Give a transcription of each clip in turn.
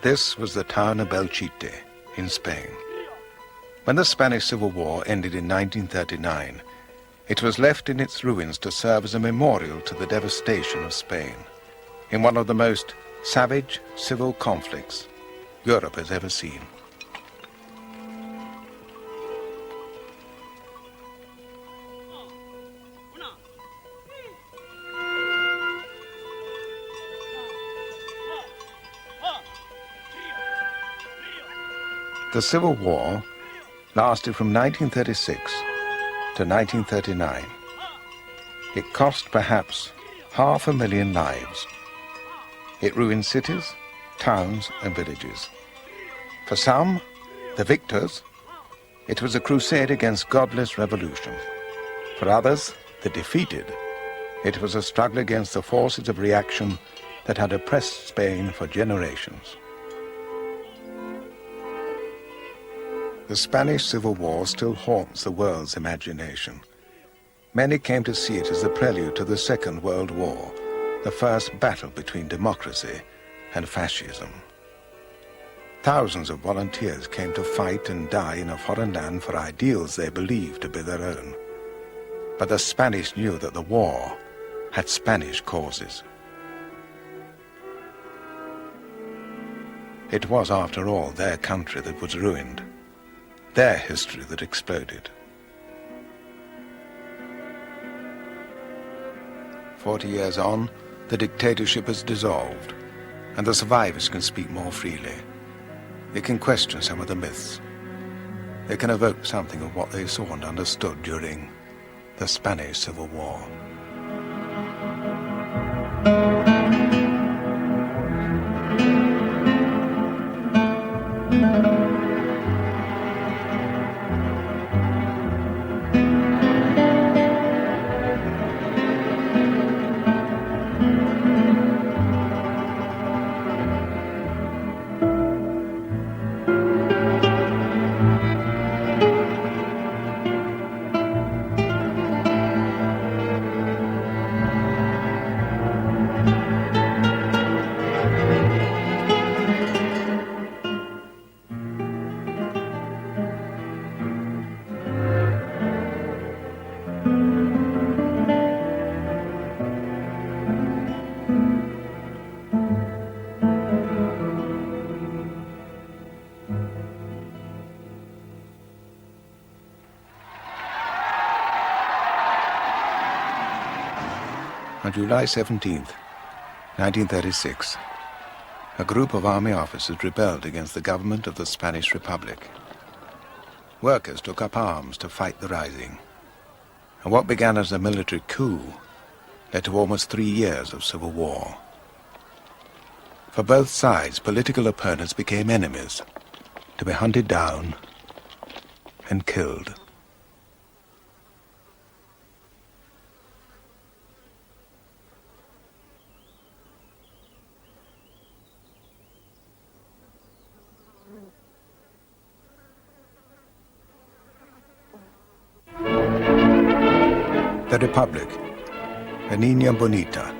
This was the town of Belchite in Spain. When the Spanish Civil War ended in 1939, it was left in its ruins to serve as a memorial to the devastation of Spain, in one of the most savage civil conflicts Europe has ever seen. The Civil War lasted from 1936 to 1939. It cost perhaps 500,000 lives. It ruined cities, towns and villages. For some, the victors, it was a crusade against godless revolution. For others, the defeated, it was a struggle against the forces of reaction that had oppressed Spain for generations. The Spanish Civil War still haunts the world's imagination. Many came to see it as the prelude to the Second World War, the first battle between democracy and fascism. Thousands of volunteers came to fight and die in a foreign land for ideals they believed to be their own. But the Spanish knew that the war had Spanish causes. It was, after all, their country that was ruined, their history that exploded. 40 years on, the dictatorship has dissolved, and the survivors can speak more freely. They can question some of the myths. They can evoke something of what they saw and understood during the Spanish Civil War. On July 17th, 1936, a group of army officers rebelled against the government of the Spanish Republic. Workers took up arms to fight the rising, and what began as a military coup led to almost 3 years of civil war. For both sides, political opponents became enemies, to be hunted down and killed. The Republic, La Niña Bonita,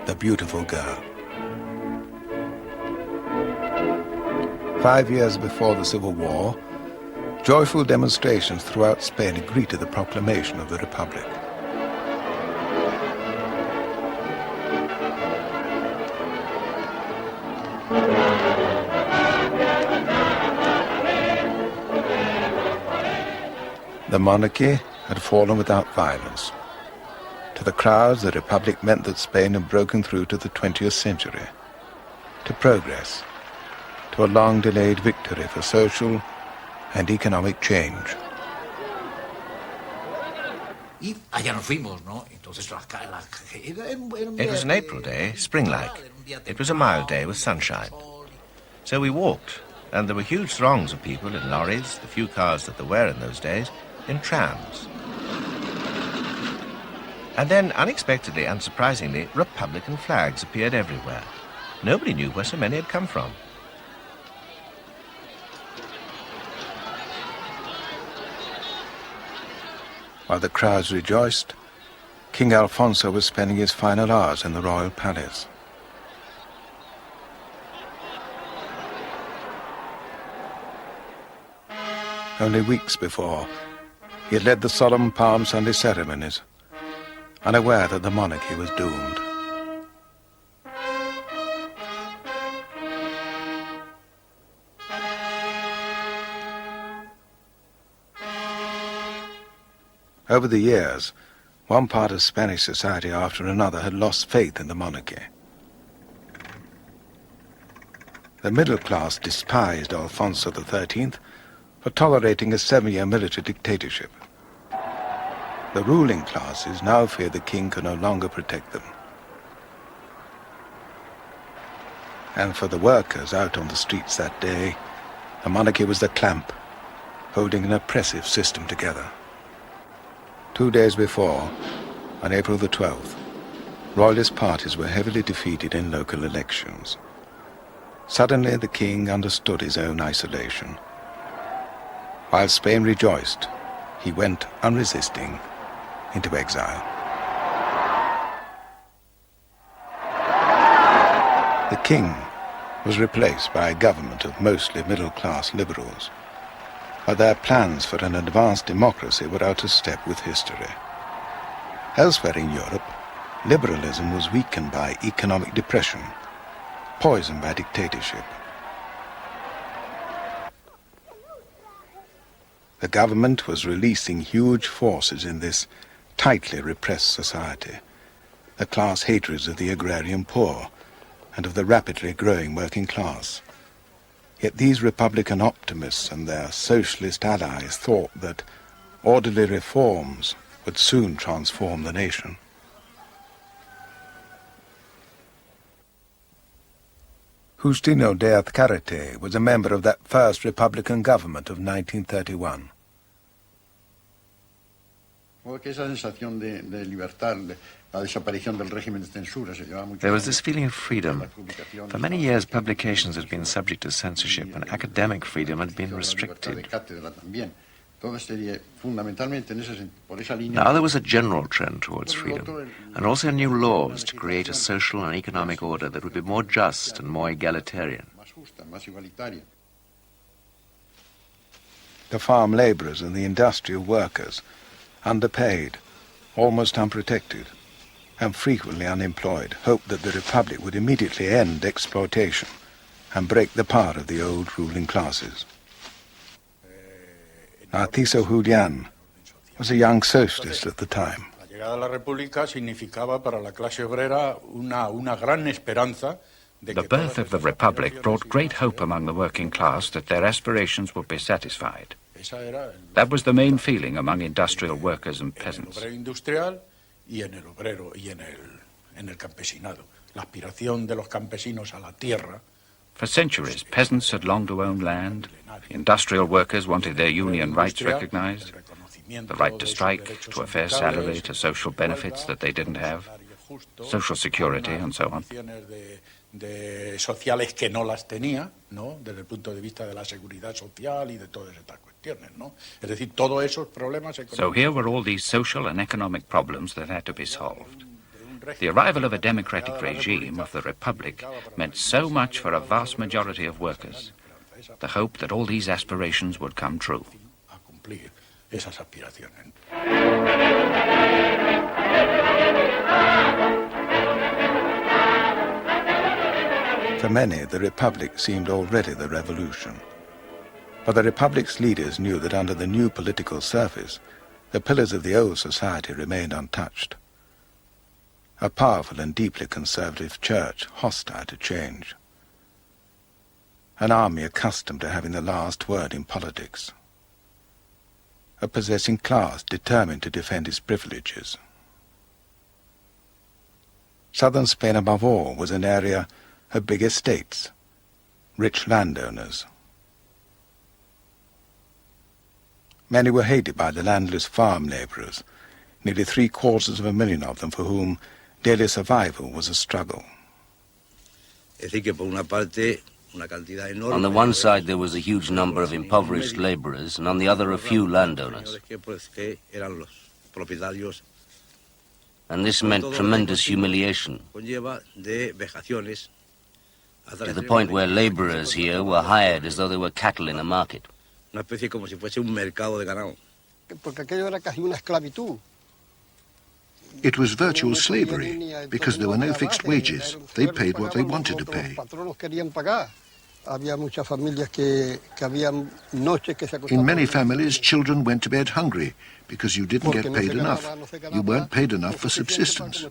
the beautiful girl. 5 years before the Civil War, joyful demonstrations throughout Spain greeted the proclamation of the Republic. The monarchy had fallen without violence. To the crowds, the Republic meant that Spain had broken through to the 20th century, to progress, to a long-delayed victory for social and economic change. It was an April day, spring-like. It was a mild day with sunshine. So we walked, and there were huge throngs of people in lorries, the few cars that there were in those days, in trams. And then, unexpectedly and surprisingly, Republican flags appeared everywhere. Nobody knew where so many had come from. While the crowds rejoiced, King Alfonso was spending his final hours in the royal palace. Only weeks before, he had led the solemn Palm Sunday ceremonies, unaware that the monarchy was doomed. Over the years, one part of Spanish society after another had lost faith in the monarchy. The middle class despised Alfonso XIII for tolerating a 7-year military dictatorship. The ruling classes now fear the king can no longer protect them. And for the workers out on the streets that day, the monarchy was the clamp, holding an oppressive system together. 2 days before, on April the 12th, royalist parties were heavily defeated in local elections. Suddenly the king understood his own isolation. While Spain rejoiced, he went unresisting into exile. The king was replaced by a government of mostly middle-class liberals, but their plans for an advanced democracy were out of step with history. Elsewhere in Europe, liberalism was weakened by economic depression, poisoned by dictatorship. The government was releasing huge forces in this tightly repressed society, the class hatreds of the agrarian poor and of the rapidly growing working class. Yet these Republican optimists and their socialist allies thought that orderly reforms would soon transform the nation. Justino de Azcárate was a member of that first Republican government of 1931. There was this feeling of freedom. For many years, publications had been subject to censorship, and academic freedom had been restricted. Now there was a general trend towards freedom, and also new laws to create a social and economic order that would be more just and more egalitarian. The farm labourers and the industrial workers, underpaid, almost unprotected, and frequently unemployed, hoped that the Republic would immediately end exploitation and break the power of the old ruling classes. Narciso Julián was a young socialist at the time. La llegada de la República significaba para la clase obrera una gran esperanza. The birth of the Republic brought great hope among the working class that their aspirations would be satisfied. That was the main feeling among industrial workers and peasants. For centuries, peasants had longed to own land. Industrial workers wanted their union rights recognized, the right to strike, to a fair salary, to social benefits that they didn't have, social security, and so on. Sociales que no las tenía, ¿no? Desde el punto de vista de la seguridad social y de todas estas cuestiones, ¿no? Es decir, todos esos problemas económicos. So here were all these social and economic problems that had to be solved. The arrival of a democratic regime of the Republic meant so much for a vast majority of workers, the hope that all these aspirations would come true. A cumplir esas aspiraciones. For many, the Republic seemed already the revolution. But the Republic's leaders knew that under the new political surface, the pillars of the old society remained untouched. A powerful and deeply conservative church hostile to change. An army accustomed to having the last word in politics. A possessing class determined to defend its privileges. Southern Spain, above all, was an area of big estates, rich landowners. Many were hated by the landless farm labourers, nearly 750,000 of them for whom daily survival was a struggle. On the one side there was a huge number of impoverished labourers, and on the other a few landowners. And this meant tremendous humiliation, to the point where labourers here were hired as though they were cattle in a market. Una especie como si fuese un mercado de ganado. Porque aquello era casi una esclavitud. It was virtual slavery because there were no fixed wages. They paid what they wanted to pay. In many families, children went to bed hungry because you didn't get paid enough. You weren't paid enough for subsistence.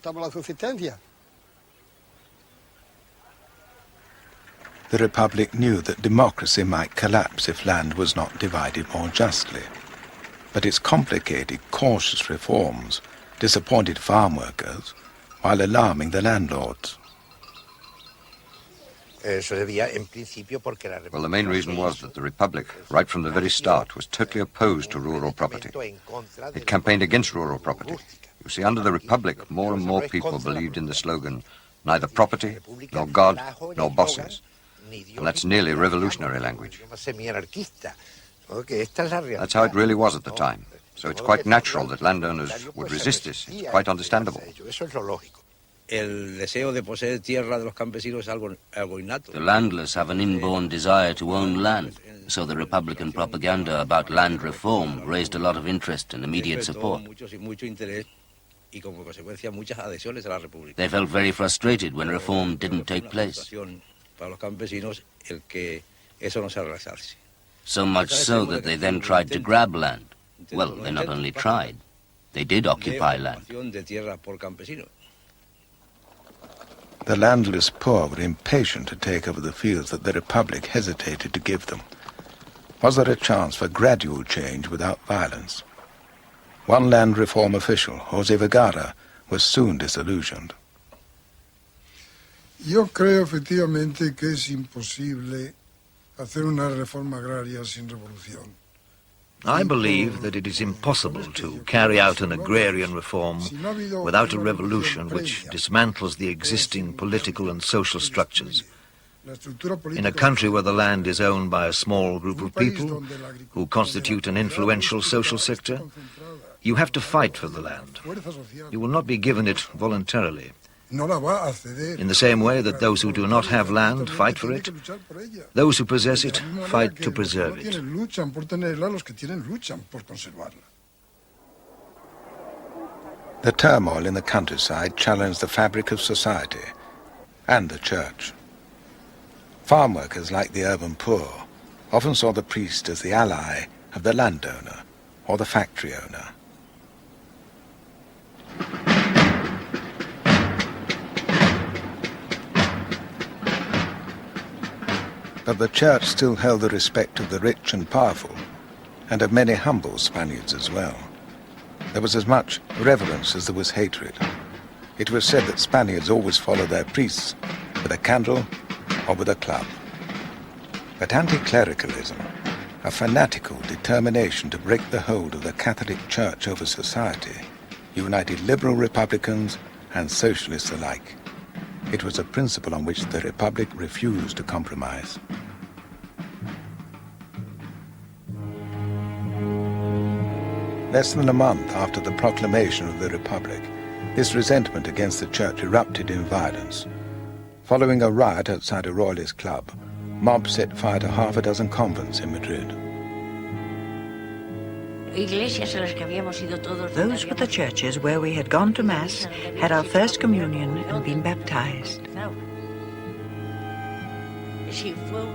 The Republic knew that democracy might collapse if land was not divided more justly. But its complicated, cautious reforms disappointed farm workers while alarming the landlords. Well, the main reason was that the Republic, right from the very start, was totally opposed to rural property. It campaigned against rural property. You see, under the Republic, more and more people believed in the slogan, neither property, nor God, nor bosses. And that's nearly revolutionary language. That's how it really was at the time. So it's quite natural that landowners would resist this. It's quite understandable. The landless have an inborn desire to own land, so the Republican propaganda about land reform raised a lot of interest and immediate support. They felt very frustrated when reform didn't take place. So much so that they then tried to grab land. Well, they not only tried, they did occupy land. The landless poor were impatient to take over the fields that the Republic hesitated to give them. Was there a chance for gradual change without violence? One land reform official, José Vergara, was soon disillusioned. Yo creo efectivamente que es imposible hacer una reforma agraria sin revolución. I believe that it is impossible to carry out an agrarian reform without a revolution which dismantles the existing political and social structures. In a country where the land is owned by a small group of people who constitute an influential social sector, you have to fight for the land. You will not be given it voluntarily. In the same way that those who do not have land fight for it, those who possess it fight to preserve it. The turmoil in the countryside challenged the fabric of society and the church. Farm workers, like the urban poor, often saw the priest as the ally of the landowner or the factory owner. But the church still held the respect of the rich and powerful, and of many humble Spaniards as well. There was as much reverence as there was hatred. It was said that Spaniards always followed their priests with a candle or with a club. But anti-clericalism, a fanatical determination to break the hold of the Catholic Church over society, united liberal Republicans and socialists alike. It was a principle on which the Republic refused to compromise. Less than a month after the proclamation of the Republic, this resentment against the Church erupted in violence. Following a riot outside a royalist club, mobs set fire to half a dozen convents in Madrid. Those were the churches where we had gone to Mass, had our first communion, and been baptized.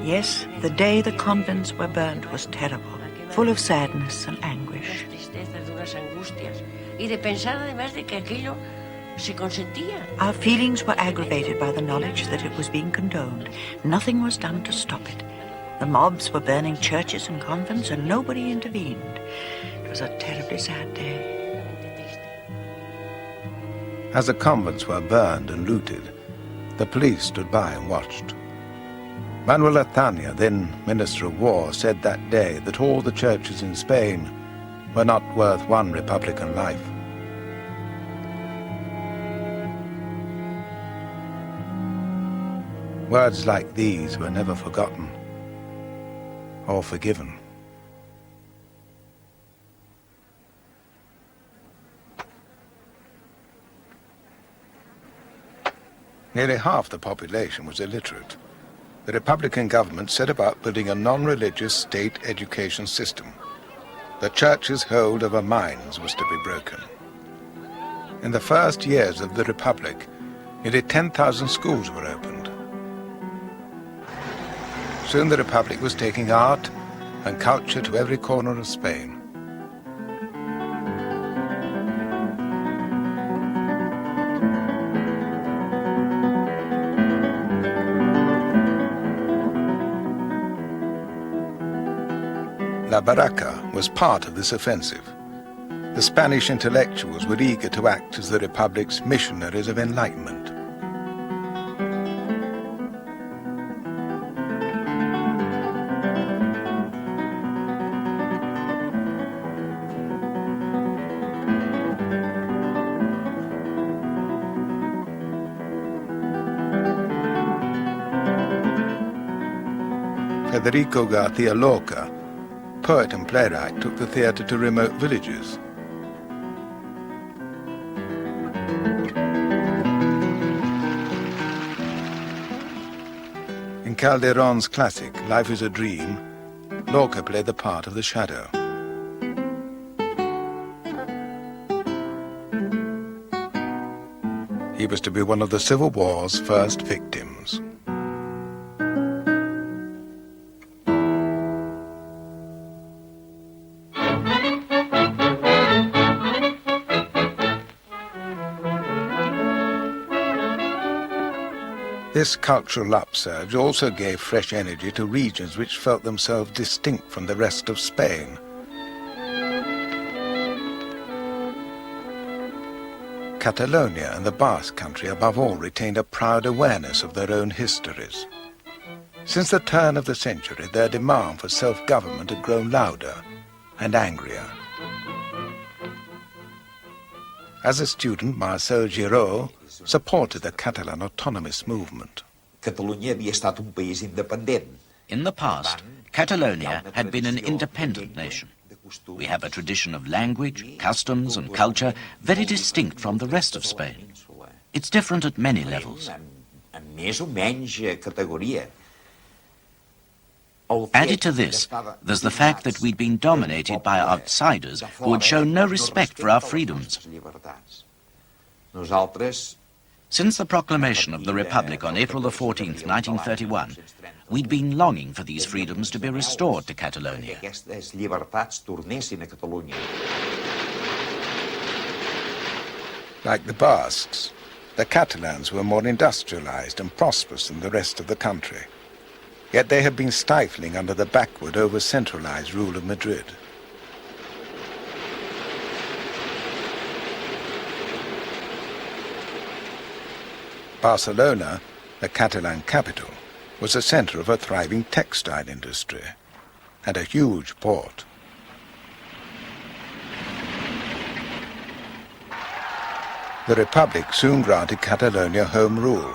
Yes, the day the convents were burned was terrible, full of sadness and anguish. Our feelings were aggravated by the knowledge that it was being condoned. Nothing was done to stop it. The mobs were burning churches and convents, and nobody intervened. It was a terribly sad day. As the convents were burned and looted, the police stood by and watched. Manuel Azaña, then Minister of War, said that day that all the churches in Spain were not worth one Republican life. Words like these were never forgotten or forgiven. Nearly half the population was illiterate. the Republican government set about building a non-religious state education system. The church's hold over minds was to be broken. In the first years of the Republic, nearly 10,000 schools were opened. Soon the Republic was taking art and culture to every corner of Spain. La Barraca was part of this offensive. The Spanish intellectuals were eager to act as the Republic's missionaries of enlightenment. Federico García Lorca, poet and playwright, took the theatre to remote villages. In Calderon's classic, Life is a Dream, Lorca played the part of the shadow. He was to be one of the Civil War's first victims. This cultural upsurge also gave fresh energy to regions which felt themselves distinct from the rest of Spain. Catalonia and the Basque country above all retained a proud awareness of their own histories. Since the turn of the century, their demand for self-government had grown louder and angrier. As a student, Marcel Giraud supported the Catalan autonomous movement. In the past, Catalonia had been an independent nation. We have a tradition of language, customs and culture very distinct from the rest of Spain. It's different at many levels. Added to this, there's the fact that we'd been dominated by outsiders who had shown no respect for our freedoms. Since the proclamation of the Republic on April the 14th, 1931, we'd been longing for these freedoms to be restored to Catalonia. Like the Basques, the Catalans were more industrialized and prosperous than the rest of the country. Yet they had been stifling under the backward, over-centralized rule of Madrid. Barcelona, the Catalan capital, was the center of a thriving textile industry and a huge port. The Republic soon granted Catalonia home rule.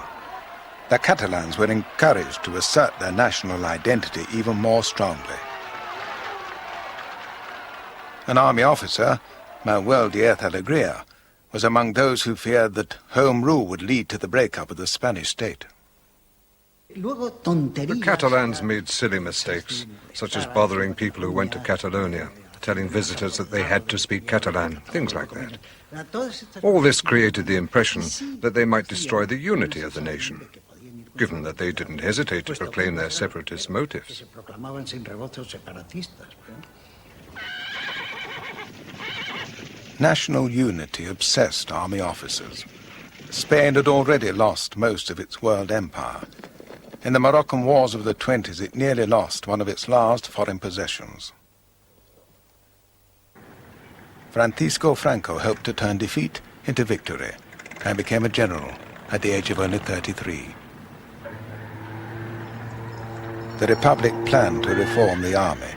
The Catalans were encouraged to assert their national identity even more strongly. An army officer, Manuel Diaz Alegría, was among those who feared that home rule would lead to the breakup of the Spanish state. The Catalans made silly mistakes, such as bothering people who went to Catalonia, telling visitors that they had to speak Catalan, things like that. All this created the impression that they might destroy the unity of the nation, given that they didn't hesitate to proclaim their separatist motives. National unity obsessed army officers. Spain had already lost most of its world empire. In the Moroccan Wars of the 20s, it nearly lost one of its last foreign possessions. Francisco Franco helped to turn defeat into victory and became a general at the age of only 33. The Republic planned to reform the army,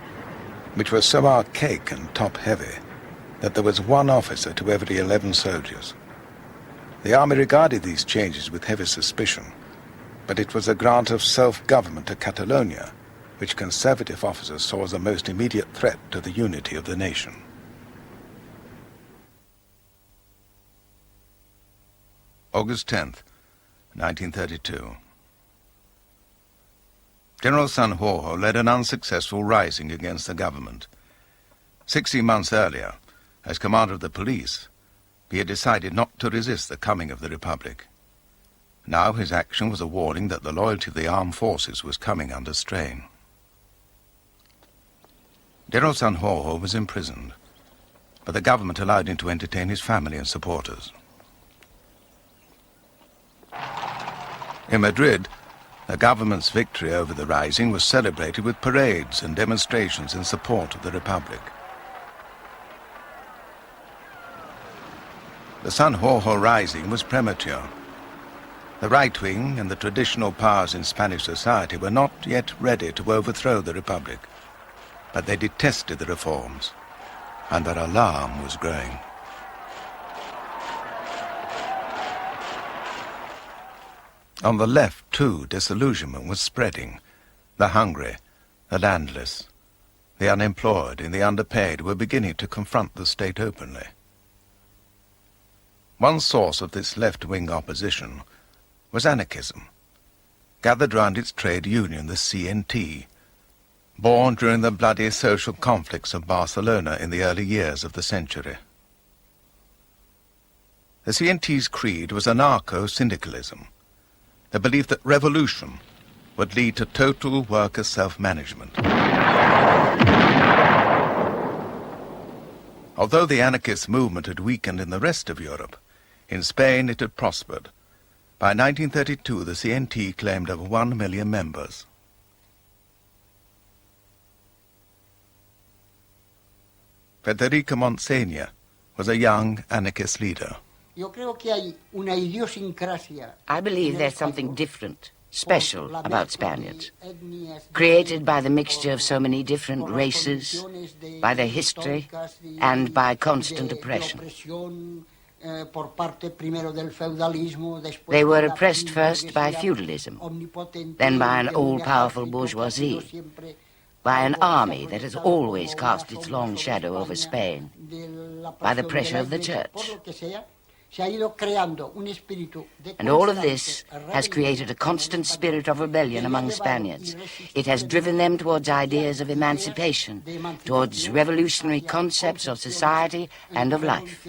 which was so archaic and top-heavy that there was one officer to every 11 soldiers. The army regarded these changes with heavy suspicion, but it was a grant of self-government to Catalonia, which conservative officers saw as the most immediate threat to the unity of the nation. August 10th, 1932. General Sanjurjo led an unsuccessful rising against the government. 16 months earlier, as commander of the police, he had decided not to resist the coming of the Republic. Now his action was a warning that the loyalty of the armed forces was coming under strain. General Sanjurjo was imprisoned, but the government allowed him to entertain his family and supporters. In Madrid, the government's victory over the rising was celebrated with parades and demonstrations in support of the Republic. The Sanjurjo rising was premature. The right wing and the traditional powers in Spanish society were not yet ready to overthrow the Republic, but they detested the reforms, and their alarm was growing. On the left, too, disillusionment was spreading. The hungry, the landless, the unemployed, and the underpaid were beginning to confront the state openly. One source of this left-wing opposition was anarchism, gathered round its trade union, the CNT, born during the bloody social conflicts of Barcelona in the early years of the century. The CNT's creed was anarcho-syndicalism, the belief that revolution would lead to total worker self-management. Although the anarchist movement had weakened in the rest of Europe, in Spain it had prospered. By 1932, the CNT claimed over 1 million members. Federica Montsegna was a young anarchist leader. I believe there's something different, special about Spaniards, created by the mixture of so many different races, by their history, and by constant oppression. They were oppressed first by feudalism, then by an all-powerful bourgeoisie, by an army that has always cast its long shadow over Spain, by the pressure of the church. And all of this has created a constant spirit of rebellion among Spaniards. It has driven them towards ideas of emancipation, towards revolutionary concepts of society and of life.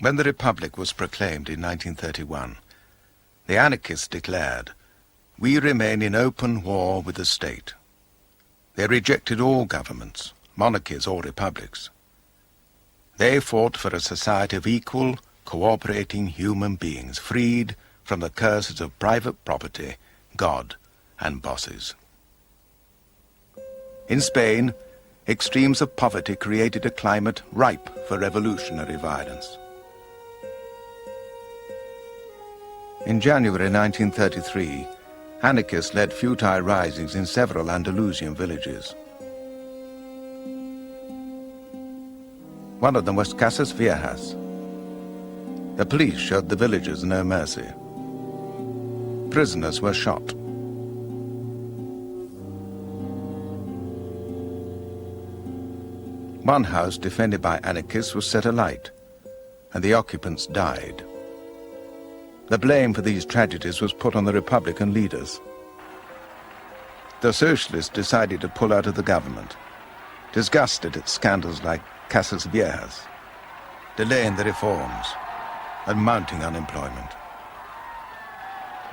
When the Republic was proclaimed in 1931, the anarchists declared, "We remain in open war with the state." They rejected all governments, monarchies or republics. They fought for a society of equal, cooperating human beings, freed from the curses of private property, God, and bosses. In Spain, extremes of poverty created a climate ripe for revolutionary violence. In January 1933, anarchists led futile risings in several Andalusian villages. One of them was Casas Viejas. The police showed the villagers no mercy. Prisoners were shot. One house defended by anarchists was set alight, and the occupants died. The blame for these tragedies was put on the Republican leaders. The socialists decided to pull out of the government, disgusted at scandals like Casas Viejas, delaying the reforms, and mounting unemployment.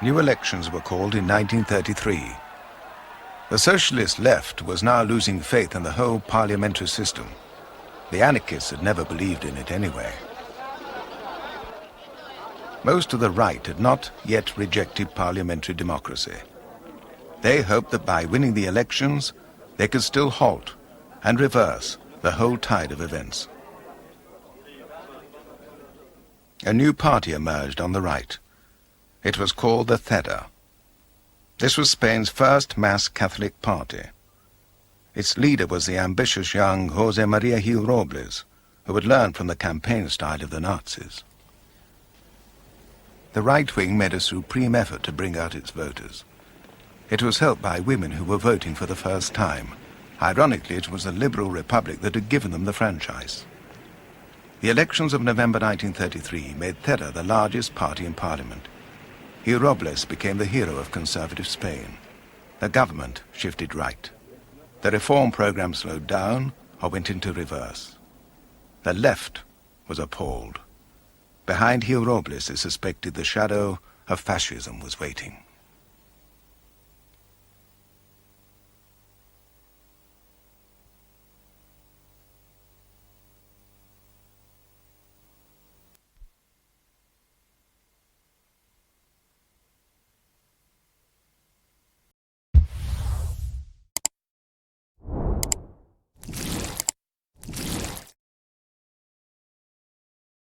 New elections were called in 1933. The socialist left was now losing faith in the whole parliamentary system. The anarchists had never believed in it anyway. Most of the right had not yet rejected parliamentary democracy. They hoped that by winning the elections, they could still halt and reverse the whole tide of events. A new party emerged on the right. It was called the Theta. This was Spain's first mass Catholic party. Its leader was the ambitious young José María Gil Robles, who had learned from the campaign style of the Nazis. The right wing made a supreme effort to bring out its voters. It was helped by women who were voting for the first time. Ironically, it was the Liberal Republic that had given them the franchise. The elections of November 1933 made Theta the largest party in Parliament. Gil Robles became the hero of conservative Spain. The government shifted right. The reform program slowed down or went into reverse. The left was appalled. Behind Gil Robles, they suspected the shadow of fascism was waiting.